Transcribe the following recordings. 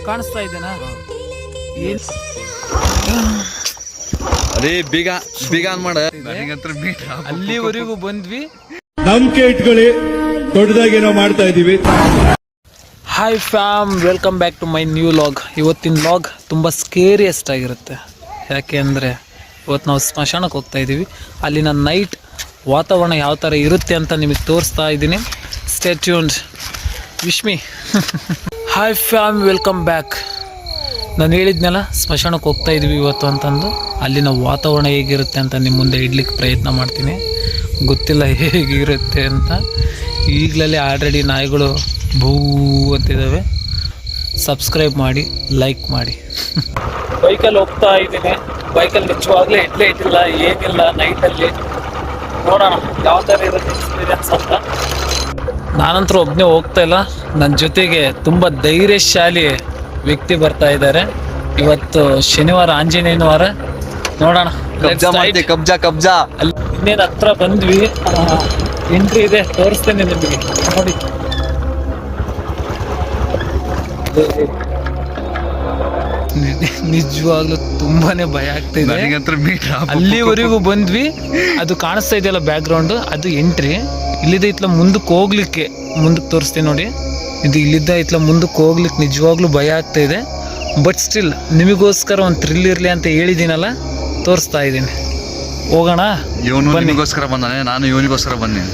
ಕಾಣಿಸ್ತಾ ಇದೆನಾ? ಅದೇ ಬೀಗ ಆನ್ ಮಾಡ. ಅಲ್ಲಿವರೆಗೂ ಬಂದ್ವಿ. ನಂಬಿಕೆ ಇಟ್ಕೊಳ್ಳಿ, ದೊಡ್ಡದಾಗಿ ನಾವು ಮಾಡ್ತಾ ಇದೀವಿ. Hi fam, welcome back to my new vlog. ಇವತ್ತಿನ ಲಾಗ್ ತುಂಬ ಸ್ಕೇರಿಯಸ್ಟ್ ಆಗಿರುತ್ತೆ. ಯಾಕೆ ಅಂದರೆ ಇವತ್ತು ನಾವು ಸ್ಮಶಾನಕ್ಕೆ ಹೋಗ್ತಾ ಇದ್ದೀವಿ. ಅಲ್ಲಿನ ನೈಟ್ ವಾತಾವರಣ ಯಾವ ಥರ ಇರುತ್ತೆ ಅಂತ ನಿಮಗೆ ತೋರಿಸ್ತಾ ಇದ್ದೀನಿ. Stay tuned, wish me. Hi fam, welcome back. ನಾನು ಹೇಳಿದ್ನಲ್ಲ ಸ್ಮಶಾನಕ್ಕೆ ಹೋಗ್ತಾ ಇದ್ದೀವಿ ಇವತ್ತು ಅಂತಂದು. ಅಲ್ಲಿನ ವಾತಾವರಣ ಹೇಗಿರುತ್ತೆ ಅಂತ ನಿಮ್ಮ ಮುಂದೆ ಇಡ್ಲಿಕ್ಕೆ ಪ್ರಯತ್ನ ಮಾಡ್ತೀನಿ. ಗೊತ್ತಿಲ್ಲ ಹೇಗಿರುತ್ತೆ ಅಂತ. ಈಗಲೇ ಆಲ್ರೆಡಿ ನಾಯಿಗಳು ಭೂ ಅಂತಿದ್ದಾವೆ. ಸಬ್ಸ್ಕ್ರೈಬ್ ಮಾಡಿ, ಲೈಕ್ ಮಾಡಿ. ಬೈಕಲ್ಲಿ ಹೋಗ್ತಾ ಇದ್ದೀನಿ. ಬೈಕಲ್ಲಿ ನಿಜವಾಗ್ಲೂ ಹೆಡ್ಲೈಟ್ ಇಲ್ಲ, ಏನಿಲ್ಲ ನೈಟಲ್ಲಿ. ನೋಡೋಣ ಯಾವ ಥರ ಇರುತ್ತೆ ಎಕ್ಸ್ಪೀರಿಯನ್ಸ್ ಅಂತ. ನಾನಂತರೂ ಒಬ್ಬನೇ ಹೋಗ್ತಾ ಇಲ್ಲ, ನನ್ನ ಜೊತೆಗೆ ತುಂಬ ಧೈರ್ಯಶಾಲಿ ವ್ಯಕ್ತಿ ಬರ್ತಾ ಇದ್ದಾರೆ. ಇವತ್ತು ಶನಿವಾರ, ಆಂಜನೇಯನ ವಾರ. ನೋಡೋಣ, ಕಬ್ಜಾ ಅಲ್ಲಿ ಇನ್ನೇನು ಹತ್ರ ಬಂದ್ವಿ. ಎಂಟ್ರಿ ಇದೆ, ತೋರಿಸ್ತೇನೆ ನಿಮಗೆ. ನೋಡಿ, ನಿಜವಾಗ್ಲೂ ತುಂಬಾನೇ ಭಯ ಆಗ್ತಿದೆ. ಅಲ್ಲಿವರೆಗೂ ಬಂದ್ವಿ. ಅದು ಕಾಣಿಸ್ತಾ ಇದೆಯಲ್ಲ ಬ್ಯಾಕ್ ಗ್ರೌಂಡ್, ಅದು ಎಂಟ್ರಿ. ಇಲ್ಲಿದ್ದ ಇತ್ಲ ಮುಂದಕ್ಕೆ ಹೋಗ್ಲಿಕ್ಕೆ, ಮುಂದಕ್ಕೆ ತೋರಿಸ್ತೀನಿ ನೋಡಿ. ಇದು ಇಲ್ಲಿದ್ದ ಇತ್ಲ ಮುಂದಕ್ಕೆ ಹೋಗ್ಲಿಕ್ಕೆ ನಿಜವಾಗ್ಲೂ ಭಯ ಆಗ್ತಾ ಇದೆ. ಬಟ್ ಸ್ಟಿಲ್ ನಿಮಗೋಸ್ಕರ ಒಂದು ಥ್ರಿಲ್ ಇರಲಿ ಅಂತ ಹೇಳಿದ್ದೀನಲ್ಲ, ತೋರಿಸ್ತಾ ಇದ್ದೀನಿ. ಹೋಗೋಣ. ಇವನಿಗೋಸ್ಕರ ಬಂದಾನೆ, ನಾನು ಇವನಿಗೋಸ್ಕರ ಬಂದೀನಿ.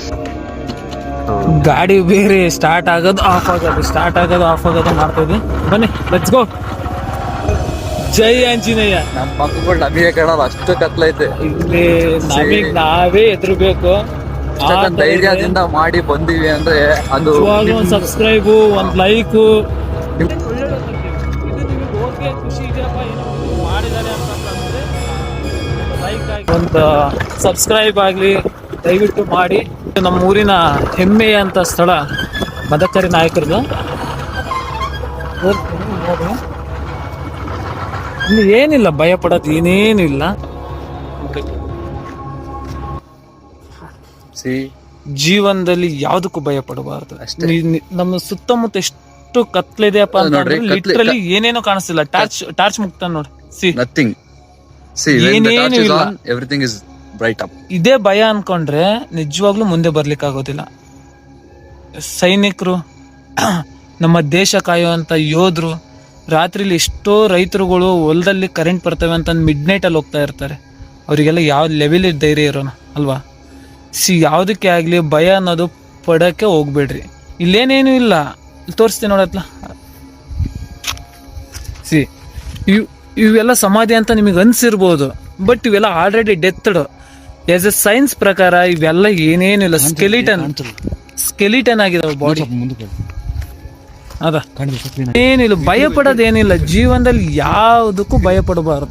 ಗಾಡಿ ಬೇರೆ ಸ್ಟಾರ್ಟ್ ಆಗೋದು ಆಫ್ ಆಗೋದು, ಸ್ಟಾರ್ಟ್ ಆಗೋದು ಆಫ್ ಆಗೋದು ಮಾಡ್ತಾ ಇದ್ವಿ. ಬನ್ನಿ, ಲೆಟ್ಸ್ ಗೋ. ಜೈ ಆಂಜನೇಯ. ನಮ್ಮ ಮಕ್ಕಳು ನಮಗೆ ಕಾಣಲ್ಲ, ಅಷ್ಟು ಕತ್ಲೈತೆ. ಇಲ್ಲಿ ನಮಗೆ ನಾವೇ ಎದುರ್ಬೇಕು. ಧೈರ್ಯದಿಂದ ಮಾಡಿ ಬಂದಿವಿ ಅಂದ್ರೆ ಅದು ಒಂದು ಸಬ್ಸ್ಕ್ರೈಬು, ಒಂದು ಲೈಕು. ಖುಷಿ ಇದೆಯಪ್ಪ, ಏನೋ ಮಾಡಿದ್ದಾರೆ ಅಂತಂದ್ರೆ ಲೈಕ್ ಆಗಿ ಒಂದು ಸಬ್ಸ್ಕ್ರೈಬ್ ಆಗಲಿ, ದಯವಿಟ್ಟು ಮಾಡಿ. ನಮ್ಮ ಊರಿನ ಹೆಮ್ಮೆಯ ಅಂತ ಸ್ಥಳ ಮದಕರಿ ನಾಯಕರದು. ಇಲ್ಲಿ ಏನಿಲ್ಲ, ಭಯ ಪಡೋದು ಏನೇನು ಇಲ್ಲ. ಜೀವನದಲ್ಲಿ ಯಾವುದಕ್ಕೂ ಭಯ ಪಡಬಾರ್ದು. ನಮ್ಮ ಸುತ್ತಮುತ್ತ ಎಷ್ಟು ಕತ್ಲಿದೆಯಪ್ಪ ಅಂತಂದ್ರೆ ಲಿಟ್ರಲಿ ಏನೇನೋ ಕಾಣಿಸ್ತಿಲ್ಲ. ಟಾರ್ಚ್ ಮುಕ್ತ ನೋಡಿ. ನಥಿಂಗ್. ಏನೇನು ಇಲ್ಲ, ಎವ್ರಿಥಿಂಗ್ ಇಸ್ ಬ್ರೈಟ್ ಅಪ್. ಇದೇ ಭಯ ಅನ್ಕೊಂಡ್ರೆ ನಿಜವಾಗ್ಲೂ ಮುಂದೆ ಬರ್ಲಿಕ್ಕೆ ಆಗೋದಿಲ್ಲ. ಸೈನಿಕರು, ನಮ್ಮ ದೇಶ ಕಾಯುವಂತ ಯೋಧರು, ರಾತ್ರಿಲಿ ಎಷ್ಟೋ ರೈತರುಗಳು ಹೊಲದಲ್ಲಿ ಕರೆಂಟ್ ಬರ್ತವೆ ಅಂತ ಮಿಡ್ ನೈಟ್ ಅಲ್ಲಿ ಹೋಗ್ತಾ ಇರ್ತಾರೆ. ಅವರಿಗೆಲ್ಲ ಯಾವ ಲೆವೆಲ್ ಧೈರ್ಯ ಇರೋಣ ಅಲ್ವಾ? ಯಾವುದಕ್ಕೆ ಆಗ್ಲಿ ಭಯ ಅನ್ನೋದು ಪಡಕ್ಕೆ ಹೋಗ್ಬೇಡ್ರಿ. ಇಲ್ಲೇನೇನು ಇಲ್ಲ, ತೋರಿಸ್ತೀನಿ ನೋಡತ್ಲ. ಇವೆಲ್ಲ ಸಮಾಧಿ ಅಂತ ನಿಮಗೆ ಅನ್ಸಿರ್ಬೋದು, ಬಟ್ ಇವೆಲ್ಲ ಆಲ್ರೆಡಿ ಡೆತ್ಡ್. ಆಸ್ ಎ ಸೈನ್ಸ್ ಪ್ರಕಾರ ಇವೆಲ್ಲ ಏನೇನಿಲ್ಲ, ಸ್ಕೆಲಿಟನ್ ಆಗಿದಾವೆ ಬಾಡಿ. ಅದ ಏನಿಲ್ಲ, ಭಯ ಪಡೋದೇನಿಲ್ಲ. ಜೀವನದಲ್ಲಿ ಯಾವುದಕ್ಕೂ ಭಯ ಪಡಬಾರ್ದು.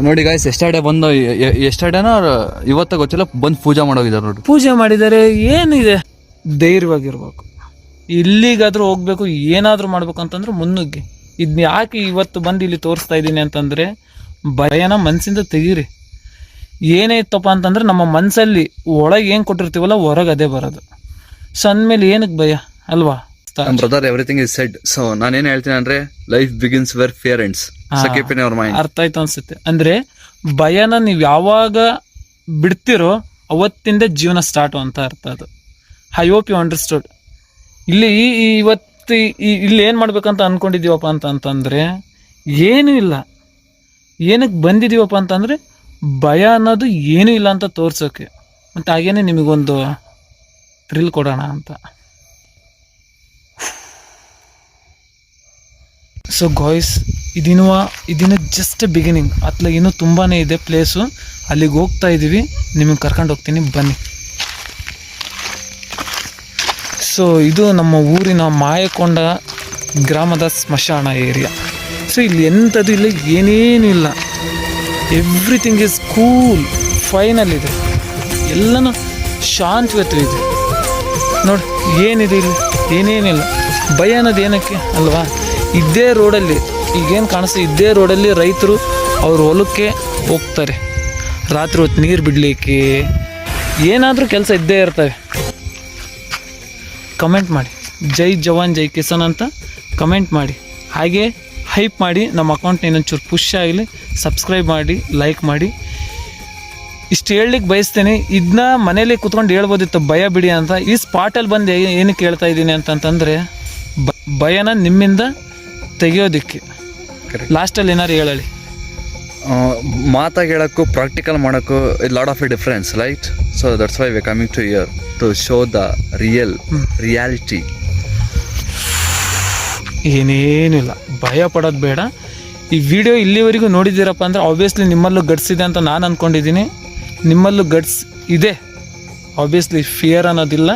ನೋಡಿ ಗಾಯ್ಸ್, ಎಷ್ಟೇನ ಇವತ್ತ ಗೊತ್ತಿಲ್ಲ, ಬಂದು ಪೂಜೆ ಮಾಡೋಗಿದ್ದಾರೆ ನೋಡಿ. ಪೂಜೆ ಮಾಡಿದ್ದಾರೆ, ಏನಿದೆ, ಧೈರ್ಯವಾಗಿರ್ಬೇಕು. ಇಲ್ಲಿಗಾದ್ರೂ ಹೋಗ್ಬೇಕು, ಏನಾದ್ರೂ ಮಾಡ್ಬೇಕು ಅಂತಂದ್ರೆ ಮುನ್ನುಗ್ಗಿ. ಇದ್ನ ಯಾಕೆ ಇವತ್ತು ಬಂದು ಇಲ್ಲಿ ತೋರಿಸ್ತಾ ಇದ್ದೀನಿ ಅಂತಂದ್ರೆ, ಭಯನ ಮನಸ್ಸಿಂದ ತೆಗೀರಿ. ಏನೇ ಇತ್ತಪ್ಪ ಅಂತಂದ್ರೆ ನಮ್ಮ ಮನಸ್ಸಲ್ಲಿ ಒಳಗೆ ಏನ್ ಕೊಟ್ಟಿರ್ತೀವಲ್ಲ, ಹೊರಗೆ ಅದೇ ಬರೋದು. ಸೊ ಅಂದ್ಮೇಲೆ ಏನಕ್ಕೆ ಭಯ ಅಲ್ವಾ? Brother, everything is said. So ನಾನೇನ್ ಹೇಳ್ತೀನಿ ಅಂದ್ರೆ, life begins where fear ends. Keep in your mind. ಅರ್ಥ ಆಯ್ತು ಅನ್ಸುತ್ತೆ. ಅಂದ್ರೆ ಭಯನ ನೀವ್ ಯಾವಾಗ ಬಿಡ್ತಿರೋ ಅವತ್ತಿಂದ ಜೀವನ ಸ್ಟಾರ್ಟ್ ಅಂತ ಅರ್ಥ. ಅದು ಐ ಹೋಪ್ ಯು ಅಂಡರ್ಸ್ಟುಡ್. ಇಲ್ಲಿ ಇವತ್ತು ಇಲ್ಲಿ ಏನ್ ಮಾಡ್ಬೇಕಂತ ಅನ್ಕೊಂಡಿದೀವಪ್ಪ ಅಂತಂದ್ರೆ ಏನೂ ಇಲ್ಲ. ಏನಕ್ಕೆ ಬಂದಿದೀವಪ್ಪ ಅಂತಂದ್ರೆ ಭಯ ಅನ್ನೋದು ಏನೂ ಇಲ್ಲ ಅಂತ ತೋರ್ಸೋಕೆ. ಮತ್ತೆ ಹಾಗೇನೆ ನಿಮಗೊಂದು ಥ್ರಿಲ್ ಕೊಡೋಣ ಅಂತ. ಸೊ ಗಾಯ್ಸ್, ಇದಿನ ಜಸ್ಟ್ ಬಿಗಿನಿಂಗ್. ಅತ್ಲ ಇನ್ನೂ ತುಂಬಾನೇ ಇದೆ ಪ್ಲೇಸು. ಅಲ್ಲಿಗೆ ಹೋಗ್ತಾ ಇದ್ದೀವಿ, ನಿಮಗೆ ಕರ್ಕೊಂಡು ಹೋಗ್ತೀನಿ, ಬನ್ನಿ. ಸೊ ಇದು ನಮ್ಮ ಊರಿನ ಮಾಯಕೊಂಡ ಗ್ರಾಮದ ಸ್ಮಶಾನ ಏರಿಯಾ. ಸೊ ಇಲ್ಲಿ ಎಂಥದ್ದು ಇಲ್ಲ, ಏನೇನು ಇಲ್ಲ. ಎವ್ರಿಥಿಂಗ್ ಈಸ್ ಕೂಲ್, ಫೈನಲ್ ಇದೆ. ಎಲ್ಲನೂ ಶಾಂತವತ್ತು ನೋಡಿ. ಏನಿದೆ ಇಲ್ಲಿ, ಏನೇನಿಲ್ಲ. ಭಯ ಅನ್ನೋದು ಏನಕ್ಕೆ ಅಲ್ವಾ? ಇದೇ ರೋಡಲ್ಲಿ, ಈಗೇನು ಕಾಣಿಸ್ತಾ, ಇದೇ ರೋಡಲ್ಲಿ ರೈತರು ಅವ್ರ ಹೊಲಕ್ಕೆ ಹೋಗ್ತಾರೆ. ರಾತ್ರಿ ಹೊತ್ತು ನೀರು ಬಿಡಲಿಕ್ಕೆ ಏನಾದರೂ ಕೆಲಸ ಇದ್ದೇ ಇರ್ತವೆ. ಕಮೆಂಟ್ ಮಾಡಿ, ಜೈ ಜವಾನ್ ಜೈ ಕಿಸಾನ್ ಅಂತ ಕಮೆಂಟ್ ಮಾಡಿ. ಹಾಗೆ ಹೈಪ್ ಮಾಡಿ, ನಮ್ಮ ಅಕೌಂಟ್ ಇನ್ನೊಂಚೂರು ಪುಷ್ ಆಗಲಿ, ಸಬ್ಸ್ಕ್ರೈಬ್ ಮಾಡಿ, ಲೈಕ್ ಮಾಡಿ. ಇಷ್ಟು ಹೇಳಲಿಕ್ಕೆ ಬಯಸ್ತೇನೆ. ಇದನ್ನ ಮನೇಲಿ ಕೂತ್ಕೊಂಡು ಹೇಳ್ಬೋದಿತ್ತು ಭಯ ಬಿಡಿ ಅಂತ. ಈ ಸ್ಪಾಟಲ್ಲಿ ಬಂದು ಏನಕ್ಕೆ ಹೇಳ್ತಾ ಇದ್ದೀನಿ ಅಂತಂತಂದರೆ ಭಯನ ನಿಮ್ಮಿಂದ ತೆಗಿಯೋದಕ್ಕೆ. ಲಾಸ್ಟಲ್ಲಿ ಏನಾರು ಹೇಳಲಿ. ಮಾತಾಗಿ ಹೇಳೋಕ್ಕೂ ಪ್ರಾಕ್ಟಿಕಲ್ ಮಾಡೋಕ್ಕೂ lot of a difference, right? So that's why we coming to here to show the reality. ಏನೇನೂ ಇಲ್ಲ, ಭಯ ಪಡೋದು ಬೇಡ. ಈ ವಿಡಿಯೋ ಇಲ್ಲಿವರೆಗೂ ನೋಡಿದ್ದೀರಪ್ಪ ಅಂದರೆ ಆಬ್ವಿಯಸ್ಲಿ ನಿಮ್ಮಲ್ಲೂ ಗಟ್ಸ್ ಇದೆ ಅಂತ ನಾನು ಅಂದ್ಕೊಂಡಿದ್ದೀನಿ. ನಿಮ್ಮಲ್ಲೂ ಗಟ್ಸ್ ಇದೆ, ಆಬ್ವಿಯಸ್ಲಿ ಫಿಯರ್ ಅನ್ನೋದಿಲ್ಲ.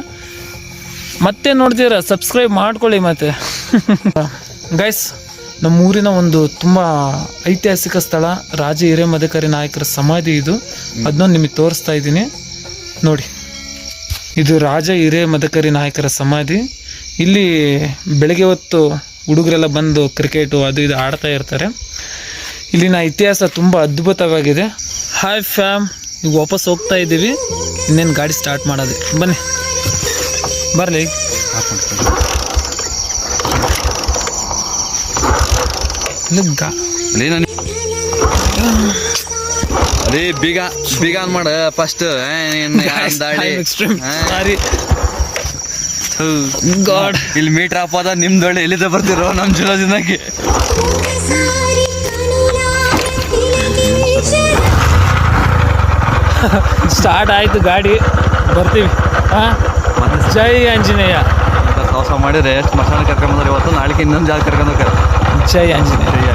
ಮತ್ತೆ ನೋಡ್ತೀರ, ಸಬ್ಸ್ಕ್ರೈಬ್ ಮಾಡ್ಕೊಳ್ಳಿ. ಮತ್ತೆ ಗೈಸ್, ನಮ್ಮೂರಿನ ಒಂದು ತುಂಬ ಐತಿಹಾಸಿಕ ಸ್ಥಳ, ರಾಜ ಹಿರೇಮದಕರಿ ನಾಯಕರ ಸಮಾಧಿ ಇದು. ಅದನ್ನ ನಿಮಗೆ ತೋರಿಸ್ತಾ ಇದ್ದೀನಿ ನೋಡಿ. ಇದು ರಾಜ ಹಿರೇಮದಕರಿ ನಾಯಕರ ಸಮಾಧಿ. ಇಲ್ಲಿ ಬೆಳಗ್ಗೆ ಹೊತ್ತು ಹುಡುಗರೆಲ್ಲ ಬಂದು ಕ್ರಿಕೆಟು ಅದು ಇದು ಆಡ್ತಾ ಇರ್ತಾರೆ. ಇಲ್ಲಿನ ಇತಿಹಾಸ ತುಂಬ ಅದ್ಭುತವಾಗಿದೆ. ಹಾಯ್ ಫ್ಯಾಮ್, ಈಗ ವಾಪಸ್ ಹೋಗ್ತಾ ಇದ್ದೀವಿ. ಇನ್ನೇನು ಗಾಡಿ ಸ್ಟಾರ್ಟ್ ಮಾಡೋದು, ಬನ್ನಿ ಬರಲಿ. ಅದೇ ಬೀಗ ಆನ್ ಮಾಡ ಫಸ್ಟ್. ಸಾರಿ ಗಾಡ್, ಇಲ್ಲಿ ಮೀಟರ್ ಆಪ್ ಅದ, ನಿಮ್ದೊಳ್ಳೆ ಎಲ್ಲಿದೆ ಬರ್ತಿರೋ ನಮ್ಮ ಜೀವನಕ್ಕೆ. ಸ್ಟಾರ್ಟ್ ಆಯ್ತು ಗಾಡಿ, ಬರ್ತೀವಿ. ಜೈ ಆಂಜನೇಯ. ಸಾಹಸ ಮಾಡಿದ್ರೆ ಎಷ್ಟು ಮಸಾಲೆ ಕರ್ಕೊಂಡ್ಬಂದ್ರೆ ಇವತ್ತು, ನಾಳೆಗೆ ಇನ್ನೊಂದು ಜಾಗ ಕರ್ಕೊಂಡು. ಜೈ ಆಂಜನೇಯ.